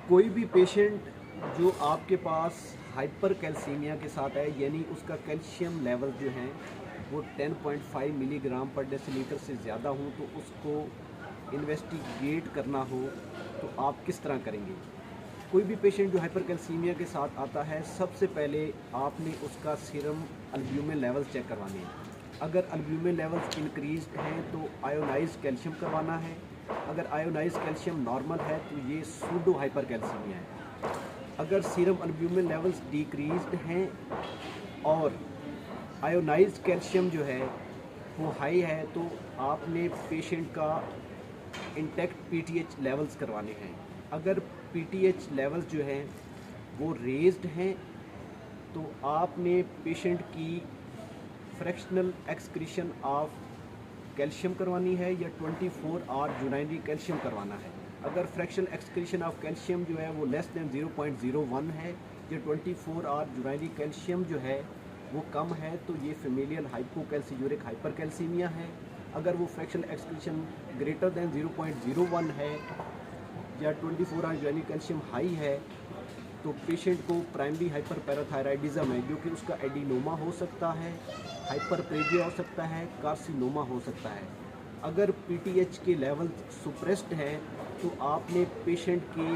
कोई भी पेशेंट जो आपके पास हाइपर कैल्सीमिया के साथ है, यानी उसका कैल्शियम लेवल जो है वो 10.5 मिलीग्राम पर डेसीलीटर से ज़्यादा हो, तो उसको इन्वेस्टिगेट करना हो तो आप किस तरह करेंगे? कोई भी पेशेंट जो हाइपर कैल्सीमिया के साथ आता है, सबसे पहले आपने उसका सीरम एल्ब्यूमिन लेवल्स चेक करवाने हैं। अगर एल्ब्यूमिन लेवल्स इंक्रीज्ड हैं तो आयोनाइज्ड कैल्शियम करवाना है। अगर आयोनाइज्ड कैल्शियम नॉर्मल है तो ये सूडो हाइपर कैल्सीमिया है। अगर सीरम एल्ब्यूमिन लेवल्स डिक्रीज्ड हैं और आयोनाइज्ड कैल्शियम जो है वो हाई है, तो आपने पेशेंट का इंटैक्ट पीटीएच लेवल्स करवाने हैं। अगर पीटीएच लेवल्स जो हैं वो रेज्ड हैं तो आपने पेशेंट की फ्रैक्शनल एक्सक्रीशन ऑफ कैल्शियम करवानी है या 24 आवर यूरिनरी कैल्शियम करवाना है। अगर फ्रैक्शनल एक्सक्रीशन ऑफ कैल्शियम जो है वो लेस देन 0.01 है या 24 आवर यूरिनरी कैल्शियम जो है वो कम है, तो ये फेमिलियल हाइपोकैल्सियूरिक हाइपरकैल्सीमिया है। अगर वो फ्रैक्शनल एक्सक्रीशन ग्रेटर देन 0.01 है या 24 आवर यूरिनरी कैल्शियम हाई है, तो पेशेंट को प्राइमरी हाइपर पैराथायराइडिज्म है, जो कि उसका एडिनोमा हो सकता है, हाइपरप्लेजिया हो सकता है, कार्सिनोमा हो सकता है। अगर पीटीएच के लेवल सुप्रेस्ड हैं तो आपने पेशेंट के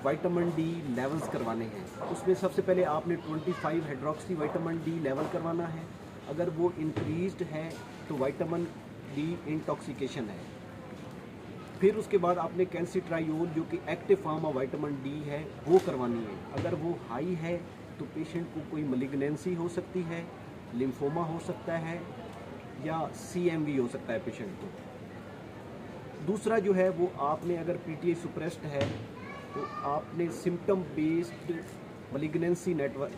विटामिन डी लेवल्स करवाने हैं। उसमें सबसे पहले आपने 25 हाइड्रोक्सी विटामिन डी लेवल करवाना है। अगर वो इंक्रीज्ड है तो विटामिन डी इंटॉक्सिकेशन है। फिर उसके बाद आपने कैल्सिट्रायोल, जो कि active form of vitamin D है, वो करवानी है। अगर वो हाई है तो पेशेंट को कोई मलिग्नेंसी हो सकती है, लिम्फोमा हो सकता है या सीएमवी हो सकता है पेशेंट को। दूसरा जो है वो आपने अगर पीटीए सुप्रेस्ड है तो आपने सिम्टम बेस्ड मलिग्नेंसी नेटवर्क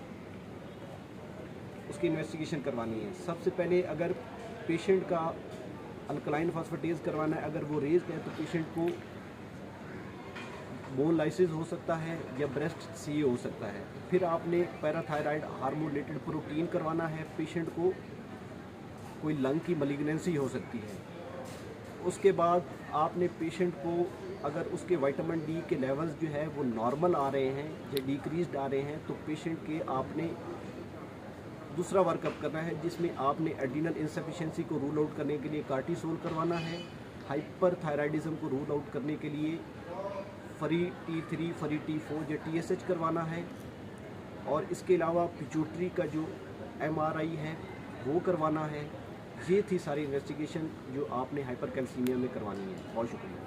उसकी इन्वेस्टिगेशन करवानी है। सबसे पहले अगर पेशेंट का अल्कलाइन फॉस्फेटेज करवाना है, अगर वो रेज्ड है तो पेशेंट को बोन लाइसिस हो सकता है या ब्रेस्ट सीए हो सकता है। फिर आपने पैराथायराइड हार्मोन रिलेटेड प्रोटीन करवाना है। पेशेंट को कोई लंग की मलिग्नेंसी हो सकती है। उसके बाद आपने पेशेंट को अगर उसके विटामिन डी के लेवल्स जो है वो नॉर्मल आ रहे हैं या डिक्रीज्ड आ रहे हैं, तो पेशेंट के आपने दूसरा वर्कअप करना है, जिसमें आपने एड्रीनल इंसफिशिएंसी को रूल आउट करने के लिए कार्टिसोल करवाना है। हाइपरथायराइडिज्म को रूल आउट करने के लिए फरी T3, फरी T4 या TSH करवाना है। और इसके अलावा पिट्यूटरी का जो MRI है वो करवाना है। ये थी सारी इन्वेस्टिगेशन जो आपने हाइपरकैल्सीमिया में करवानी है। बहुत शुक्रिया।